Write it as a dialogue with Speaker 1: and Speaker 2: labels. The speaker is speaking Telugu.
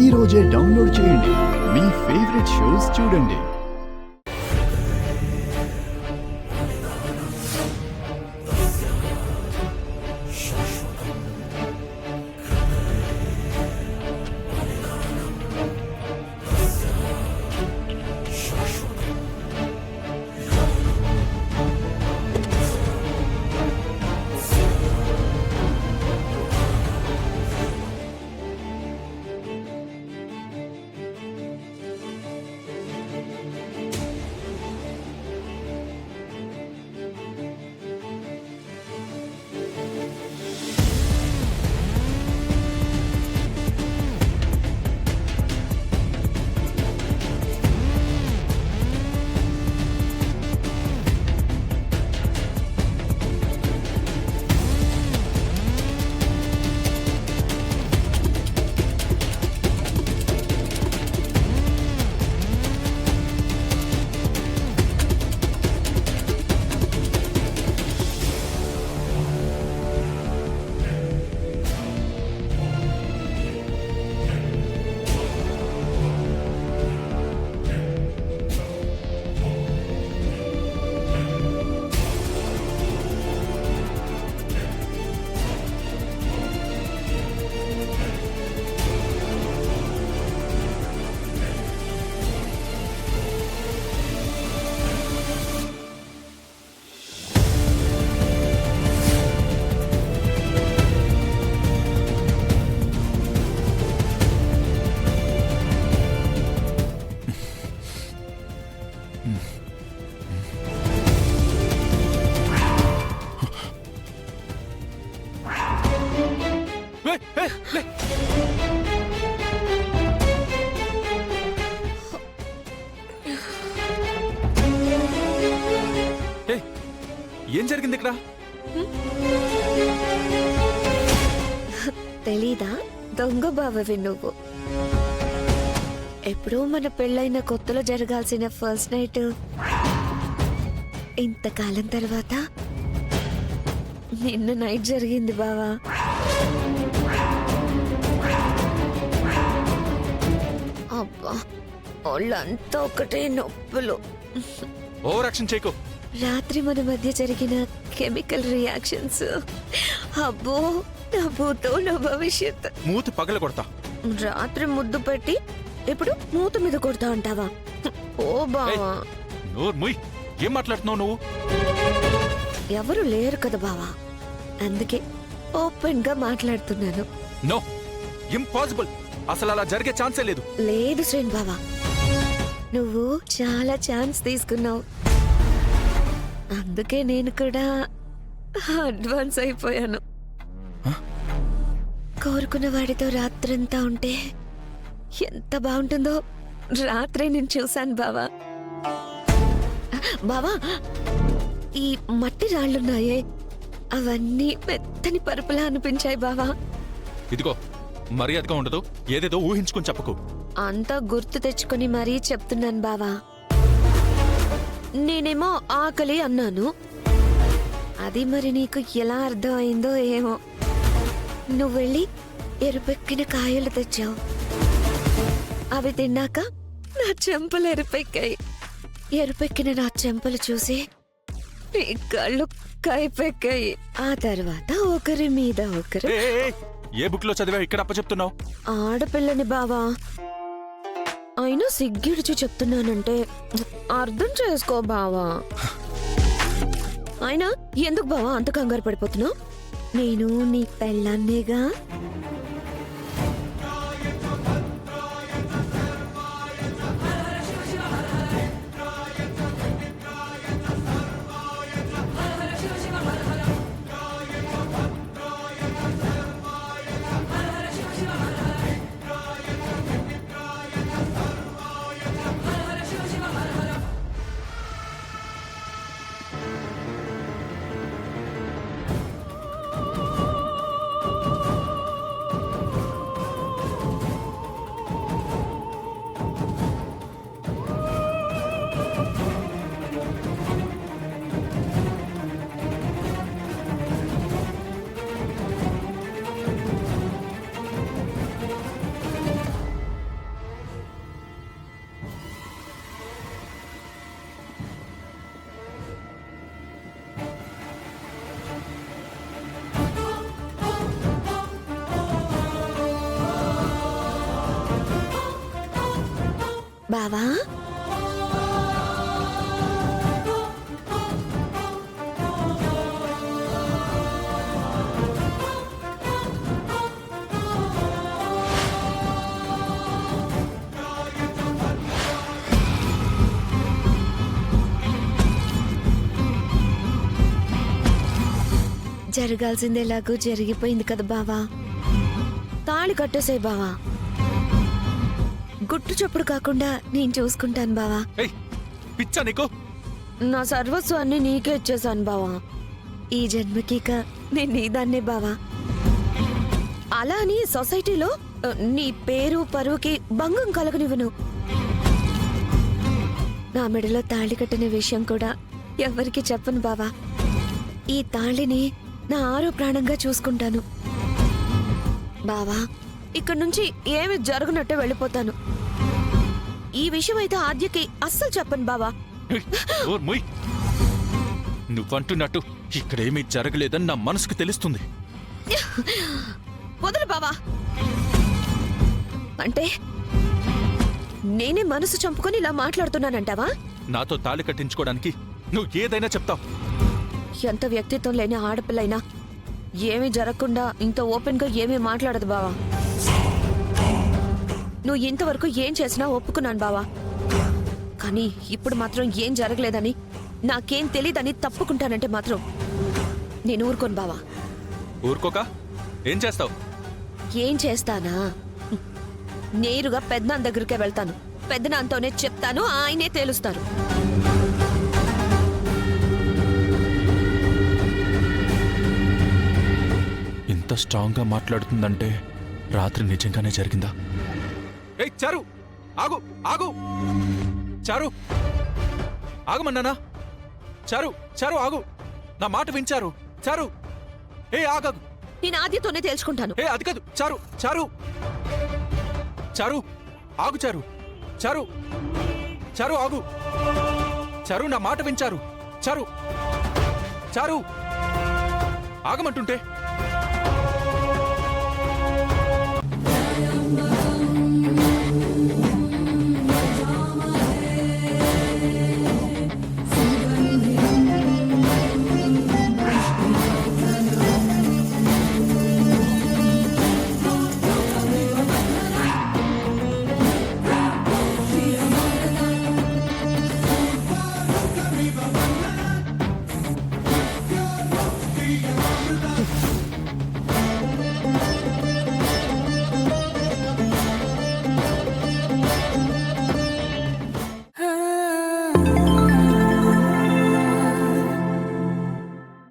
Speaker 1: ఈ రోజే డౌన్లోడ్ చేయండి. మీ ఫేవరెట్ షోస్ చూడండి.
Speaker 2: ఏం జరిగింది ఇక్కడ?
Speaker 3: తెలీదా? దొంగ బావవి నువ్వు. ఎప్పుడో మన పెళ్ళైన కొత్తలో జరగాల్సిన ఫస్ట్ నైట్ ఇంతకాలం తర్వాత నిన్న నైట్ జరిగింది బావా. అబ్బా, వాళ్ళంతా ఒకటే నొప్పులు.
Speaker 2: ఓవర్ యాక్షన్ చేయకు.
Speaker 3: రాత్రి మన మధ్య జరిగిన కెమికల్ రియాక్షన్స్, అబ్బో నా భూతో నా భవిష్యత్.
Speaker 2: మూతి పగల కొడతా.
Speaker 3: రాత్రి ముద్దు పెట్టి ఇప్పుడు మూత మీద కొడతా అంటావా? ఓ బావా,
Speaker 2: నోరు ముయ్. ఏం మాట్లాడుతున్నావు నువ్వు?
Speaker 3: ఎవరు లేరు కదా బావా, అందుకే ఓపెన్ గా మాట్లాడుతున్నాను.
Speaker 2: No, impossible. అసలు అలా జరిగే ఛాన్సే లేదు.
Speaker 3: లేదు శ్రేణ్ బావా, నువ్వు చాలా ఛాన్స్ తీసుకున్నావు. అందుకే నేను కూడా అడ్వాన్స్ అయిపోయాను. కోరుకున్న వాడితో రాత్రంతా ఉంటే ఎంత బాగుంటుందో రాత్రే నేను చూశాను బావా. బావా, ఈ మట్టి రాళ్లున్నాయే అవన్నీ మెత్తని పరుపులా అనిపించాయి బావా.
Speaker 2: ఇదిగో, మర్యాదగా ఉండదు. ఏదేదో ఊహించుకుని చెప్పకు.
Speaker 3: అంతా గుర్తు తెచ్చుకొని మరీ చెప్తున్నాను బావా. నేనేమో ఆకలి అన్నాను, అది మరి నీకు ఎలా అర్థం అయిందో ఏమో. నువ్వు వెళ్ళి ఎరుపెక్కిన కాయలు తెచ్చావు. అవి తిన్నాక నా చెంపలు ఎరుపెక్కాయి. ఎరుపెక్కిన నా చెంపలు చూసి నీ కళ్ళు కైపెక్కాయి. ఆ తర్వాత ఒకరి మీద ఒకరు.
Speaker 2: ఏ బుక్ లో చదివా ఇక్కడ అప్పచెప్తున్నావు?
Speaker 3: ఆడపిల్లని బావా, అయినా సిగ్గిడిచి చెప్తున్నానంటే అర్థం చేసుకో బావా. అయినా ఎందుకు బావా అంత కంగారు పడిపోతున్నావు? నేను నీ పెళ్ళాన్నేగా. బావా జరగాల్సిందేలాగూ జరిగిపోయింది కదా బావా. తాళి కట్టేసే బావా. గుట్టు చప్పుడు కాకుండా నేను చూసుకుంటాను బావా.
Speaker 2: ఏయ్ పిచ్చా నీకు?
Speaker 3: నా సర్వస్వాన్ని నీకే ఇచ్చేసాను బావా. ఈ జన్మకిక నేను నీదాన్నే బావా. అలా అని సొసైటీలో నీ పేరు పరువుకి భంగం కలగనివ్వను. నా మెడలో తాళి కట్టిన విషయం కూడా ఎవరికి చెప్పను బావా. ఈ తాళిని నా ఆరో ప్రాణంగా చూసుకుంటాను బావా. ఇక్కడి నుంచి ఏమి జరగనట్టే వెళ్ళిపోతాను. ఈ విషయం అయితే ఆద్యకి అస్సలు చెప్పను బావా.
Speaker 2: ఏయ్, నోరు మూయ్. నువ్వంటున్నట్టు ఇక్కడేమీ జరగలేదని నా మనసుకు తెలుస్తుంది.
Speaker 3: వదలు బావా. అంటే నేనే మనసు చంపుకొని ఇలా మాట్లాడుతున్నానంటావా?
Speaker 2: నాతో తాళి కట్టించుకోవడానికి నువ్వు ఏదైనా చెప్తావు.
Speaker 3: ఎంత వ్యక్తిత్వం లేని ఆడపిల్లైనా ఏమీ జరగకుండా ఇంత ఓపెన్ గా ఏమీ మాట్లాడదు బావా. నువ్వు ఇంతవరకు ఏం చేసినా ఒప్పుకున్నాను బావా. కానీ ఇప్పుడు మాత్రం ఏం జరగలేదని నాకేం తెలీదని తప్పుకుంటానంటే మాత్రం నేను ఊరుకోను బావా.
Speaker 2: ఊరుకోక ఏం చేస్తావు?
Speaker 3: ఏం చేస్తానా? నేరుగా పెద్దనాన్న దగ్గరికే వెళ్తాను. పెద్దనాన్నతోనే చెప్తాను, ఆయనే తేలుస్తారు.
Speaker 2: ఇంత స్ట్రాంగ్ గా మాట్లాడుతుందంటే రాత్రి నిజంగానే జరిగిందా? ఏయ్ చారు, ఆగు ఆగు. చారు ఆగమన్నానా? చారు చారు ఆగు, నా మాట వించారు. చారు ఏ ఆగదు.
Speaker 3: నేను ఆద్యతోనే తేల్చుకుంటాను.
Speaker 2: ఏ అది కాదు. చారు చారు చారు ఆగు. చారు చారు చారు ఆగు. చారు నా మాట వించారు. చారు చారు ఆగమంటుంటే